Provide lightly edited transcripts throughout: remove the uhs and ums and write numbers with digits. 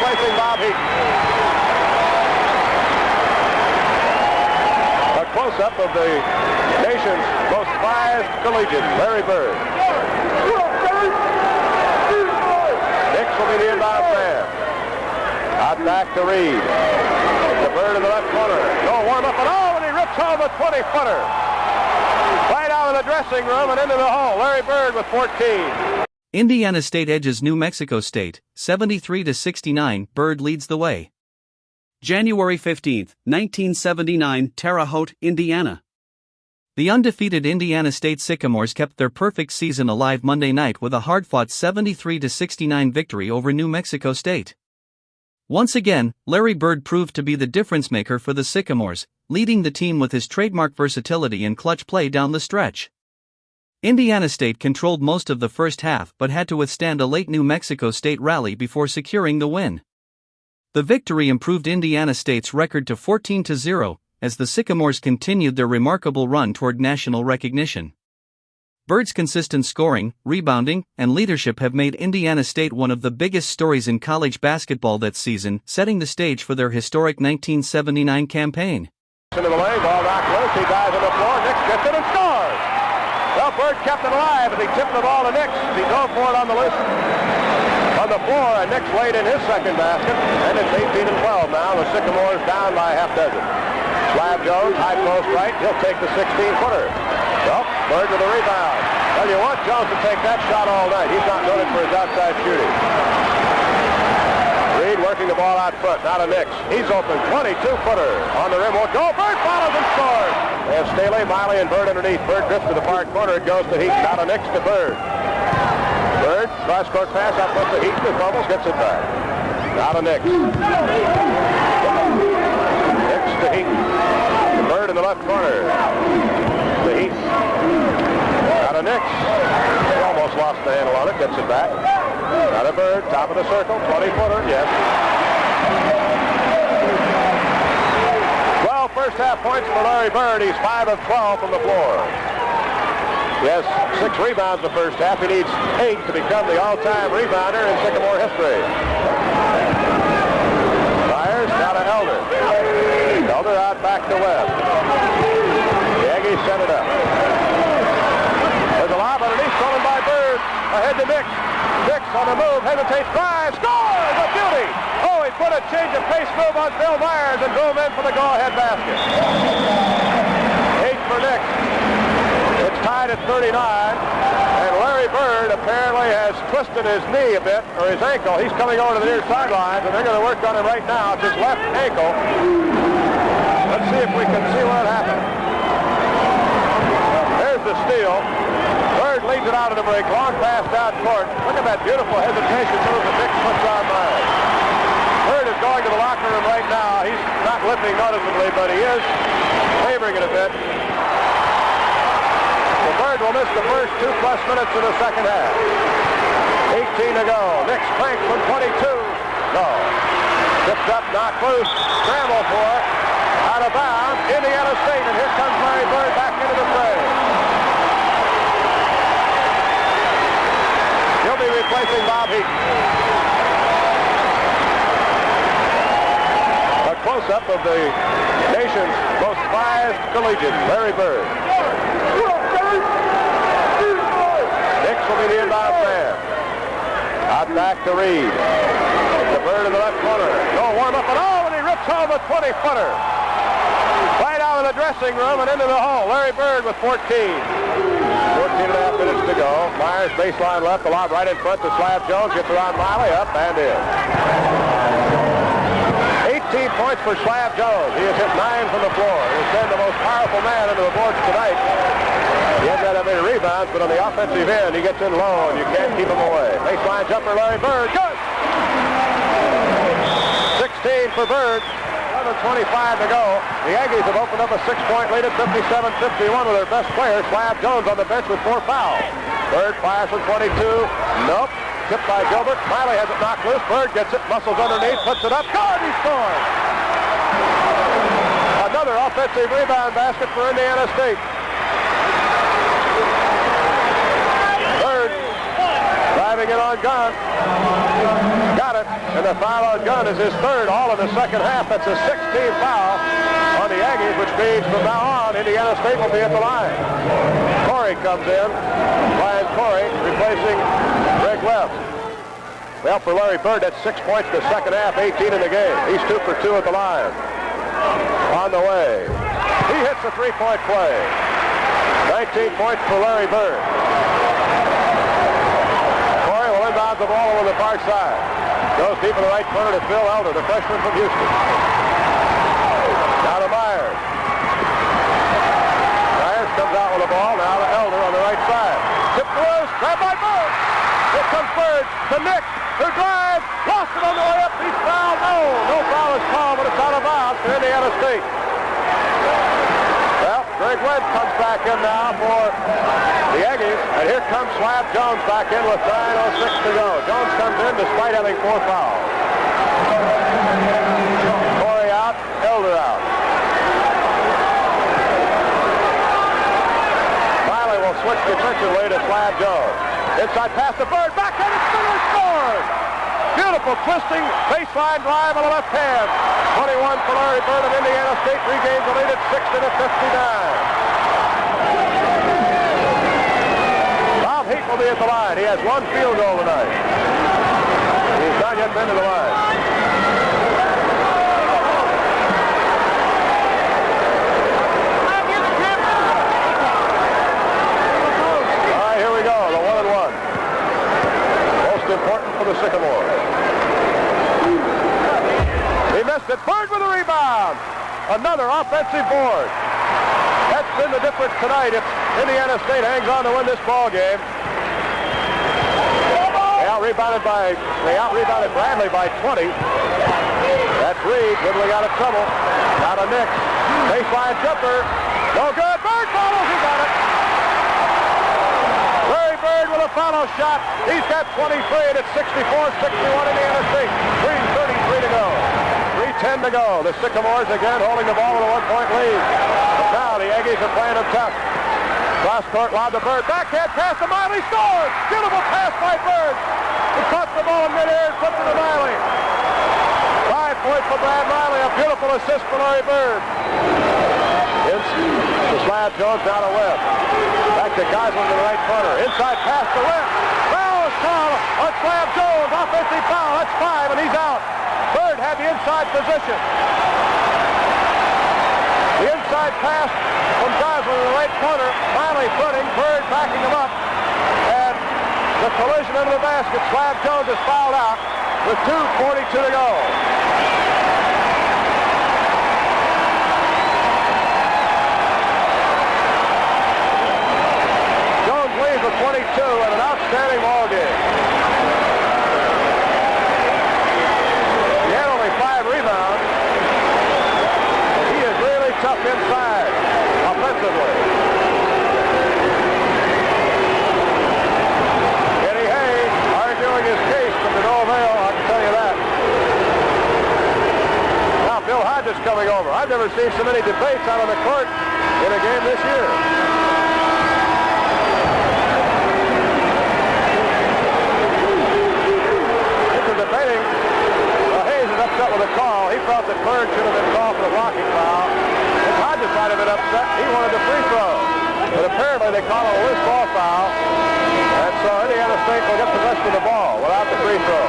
replacing Bob Heaton. A close-up of the nation's most prized collegian, Larry Bird. Nix will be the inbound man. Out back to Reed. The Bird in the left corner. No warm-up at all, and he rips home a 20-footer. Right out of the dressing room and into the hole. Larry Bird with 14. Indiana State edges New Mexico State, 73-69. Bird leads the way. January 15, 1979, Terre Haute, Indiana. The undefeated Indiana State Sycamores kept their perfect season alive Monday night with a hard-fought 73-69 victory over New Mexico State. Once again, Larry Bird proved to be the difference-maker for the Sycamores, leading the team with his trademark versatility and clutch play down the stretch. Indiana State controlled most of the first half but had to withstand a late New Mexico State rally before securing the win. The victory improved Indiana State's record to 14-0, as the Sycamores continued their remarkable run toward national recognition. Bird's consistent scoring, rebounding, and leadership have made Indiana State one of the biggest stories in college basketball that season, setting the stage for their historic 1979 campaign. Into the lane, ball knocked loose, he dives on the floor, Nix gets it and scores! Well, Bird kept it alive as he tipped the ball to Nix. He dove for it on the loose. On the floor, and Nix laid in his second basket, and it's 18-12 now. The Sycamores down by half dozen. Slab Jones, high post right, he'll take the 16-footer. Well, Bird with a rebound. Well, you want Jones to take that shot all night. He's not doing it for his outside shooting. Reed working the ball out front, now to Nix. He's open, 22-footer. On the rim, won't go. Bird follows and scores. They have Staley, Miley, and Bird underneath. Bird drifts to the far corner. It goes to Heaton. Now to Nix to Bird. Bird, cross-court pass up front to Heaton. He fumbles, gets it back. Now to Nix. Nix to Heaton. Bird in the left corner. To Heaton. Now to Nix. He almost lost the handle on it, gets it back. Now to Bird, top of the circle, 20-footer, yes. 12 first half points for Larry Bird. He's 5 of 12 from the floor. He has 6 rebounds in the first half. He needs 8 to become the all-time rebounder in Sycamore history. Myers, now to Elder. Elder out back to Webb. The Aggies set it up. There's a lob underneath, stolen by Bird. Ahead to Nix. Nix on the move, hesitates, drives, scores! A beauty! Oh, he put a change of pace move on Phil Myers and drove in for the go-ahead basket. 8 for Nix. It's tied at 39, and Larry Bird apparently has twisted his knee a bit, or his ankle. He's coming over to the near sidelines, and they're going to work on him right now. It's his left ankle. Let's see if we can see what happened. There's the steal. Bird leads it out of the break. Long pass down court. Look at that beautiful hesitation move that Nix puts on Myers. Bird is going to the locker room right now. He's not limping noticeably, but he is favoring it a bit. The Bird will miss the first 2+ minutes of the second half. 18 to go. Nix cranks from 22. No. Tipped up, knocked loose. Scramble for it. Out of bounds. Indiana State, and here comes Larry Bird back into the fray. He'll be replacing Bob Heaton. A close-up of the nation's most prized collegian, Larry Bird. Nix will be the inbound man. Out back to Reed. The Bird in the left corner. No warm-up at all, and he rips home a 20-footer. Right out of the dressing room and into the hole. Larry Bird with 14. 14.5 minutes to go. Myers baseline left, the lob right in front to Slab Jones. Gets around Miley, up and in. 18 points for Slab Jones. He has hit 9 from the floor. He's been the most powerful man into the boards tonight. He hasn't had that many rebounds, but on the offensive end, he gets in low, and you can't keep him away. Baseline jumper, Larry Bird. Good! 16 for Bird. 11:25 to go. The Aggies have opened up a 6-point lead at 57-51 with their best player, Slab Jones, on the bench with 4 fouls. Bird fires from 22. Nope. Tipped by Gilbert. Miley has it knocked loose. Bird gets it, muscles underneath, puts it up. Good! He scores! Another offensive rebound basket for Indiana State. Bird driving it on Gunn. Got it. And And the foul on Gunn is his third, all in the second half. That's a 16th foul on the Aggies, which means from now on, Indiana State will be at the line. Corey comes in. Brian Corey replacing Greg Webb. Well, for Larry Bird, that's 6 points in the second half, 18 in the game. He's 2 for 2 at the line. On the way. He hits a three-point play. 19 points for Larry Bird. Corey will inbound the ball over the far side. Goes deep in the right corner to Phil Elder, the freshman from Houston. Now to Myers. Myers comes out with the ball. Now to Elder on the right side. Tip loose. Grab by Bird. Here comes Bird to Nick, who drives. Lost it on the way up. He's fouled. No foul is called, but it's out of bounds for Indiana State. Well, Greg Webb comes back in now for the Aggies, and here comes Slab Jones back in with 9:06 to go. Jones comes in despite having 4 fouls. Corey out, Elder out. Miley will switch defensively to Slab Jones. Inside pass to Bird, backhand, and Spindler scores! Beautiful twisting baseline drive on the left hand. 21 for Larry Bird of Indiana State, regains the lead at 60-59. Bob Heat will be at the line. He has 1 field goal tonight. He's not yet been to the line. All right, here we go, the 1-1. Most important for the Sycamores. He missed it. Bird with a rebound. Another offensive board. That's been the difference tonight if Indiana State hangs on to win this ball game. They out-rebounded Bradley by 20. That's Reed dribbling out of trouble. Out of Nick. Baseline jumper. No good. Bird follows. He got it. Larry Bird with a follow shot. He's got 23, and it's 64-61 Indiana State. 3:33 to go. 3:10 to go. The Sycamores again holding the ball with a 1-point lead. But now the Aggies are playing them tough. Cross court, lob to Bird. Backhand pass to Miley. Scores! Beautiful pass by Bird. He caught the ball in midair and flipped it to Miley. 5 points for Brad Miley. A beautiful assist for Larry Bird. To Slab Jones, down to Webb. Back to Gosling in the right corner. Inside pass to Webb. Foul is called on Slab Jones. Offensive foul. That's 5, and he's out. Bird had the inside position. The inside pass from Gosling in the right corner. Miley footing. Bird backing him up. And the collision into the basket. Slab Jones is fouled out with 2:42 to go. Jones leads with 22 and an outstanding ball game. He had only 5 rebounds. He is really tough inside offensively. Eddie Hayes arguing his case from the no avail, I can tell you that. Now Bill Hodges coming over. I've never seen so many debates out on the court in a game this year. Debating. Hayes is upset with a call. He felt that Bird should have been called for the blocking foul. If Hodges might have been upset, he wanted the free throw. But apparently they call a loose ball foul. And so Indiana State will get possession of the ball without the free throw.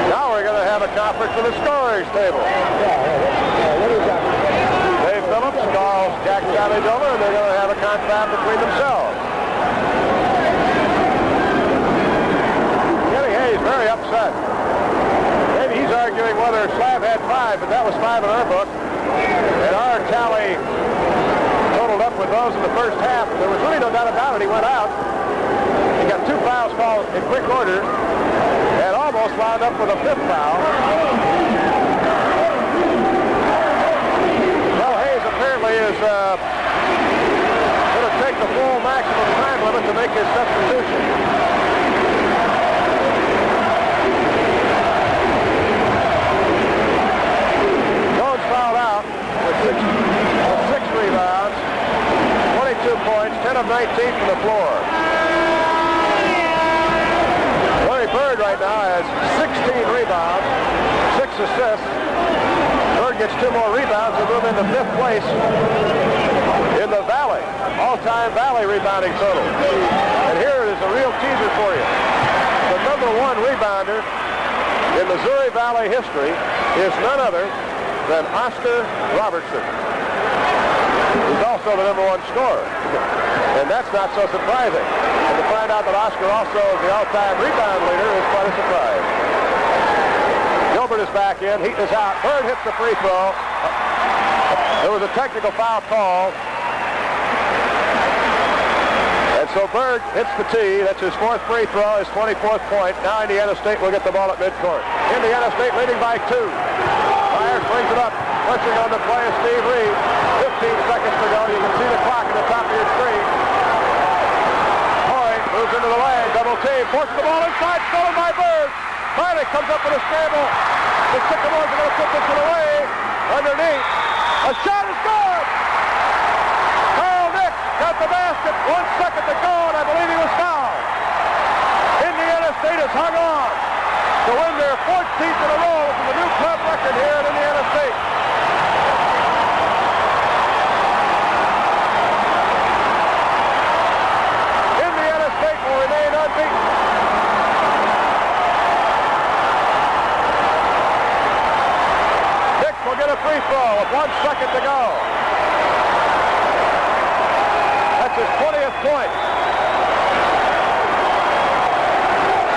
Now we're going to have a conference in the scorers table. Dave Phillips calls Jack Savage over, and they're going to have a confab between themselves. Kenny Hayes very upset. Maybe he's arguing whether Slab had 5, but that was 5 in our book. And our tally totaled up with those in the first half. There was really no doubt about it. He went out. He got 2 fouls called in quick order and almost wound up with a 5th foul. Apparently is going to take the full maximum time limit to make his substitution. Jones fouled out with 6 rebounds, 22 points, 10 of 19 from the floor. Larry Bird right now has 16 rebounds, 6 assists. Bird gets 2 more rebounds and move into 5th place in the Valley, all-time Valley rebounding total. And here is a real teaser for you. The number 1 rebounder in Missouri Valley history is none other than Oscar Robertson. He's also the number 1 scorer. And that's not so surprising. And to find out that Oscar also is the all-time rebound leader is quite a surprise. Gilbert is back in. Heaton is out. Bird hits the free throw. There was a technical foul call. And so Bird hits the tee. That's his 4th free throw, his 24th point. Now Indiana State will get the ball at midcourt. Indiana State leading by 2. Myers brings it up. Pushing on the play is Steve Reed. 15 seconds to go. You can see the clock at the top of your screen. Hoy moves into the lane. Double team. Forces the ball inside. Stolen by Bird. Finally comes up with a scramble. The Sycamores are going to put this one away. Underneath. A shot is good. Carl Nick got the basket. 1 second to go, and I believe he was fouled. Indiana State has hung on to win their 14th in a row, which is a new club record here at Indiana State. Indiana State will remain unbeaten. Nick will get a free throw with 1 second to go. That's his 20th point.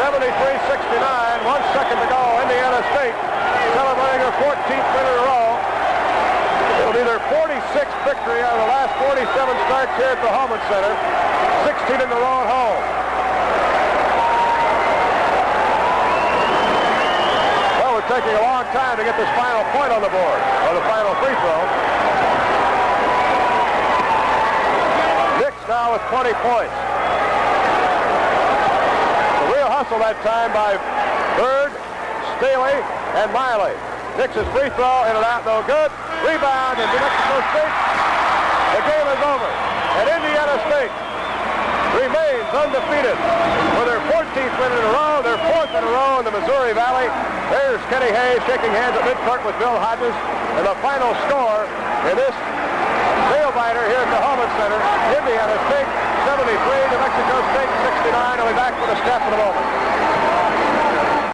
73-69, 1 second to go. Indiana State celebrating their 14th win in a row. It'll be their 46th victory out of the last 47 starts here at the Holman Center. 16 in the row at home. Well, we're taking a long time to get this final point on the board, or the final free throw. Nick's now with 20 points. Hustle that time by Bird, Staley, and Miley. Nick's free throw, in and out, no good. Rebound, and New Mexico State. The game is over. And Indiana State remains undefeated for their 14th win in a row, their 4th in a row in the Missouri Valley. There's Kenny Hayes shaking hands at midcourt with Bill Hodges. And the final score in this nail-biter here at the Holman Center, Indiana State 73, New Mexico State 69. I'll be back with a step in a moment.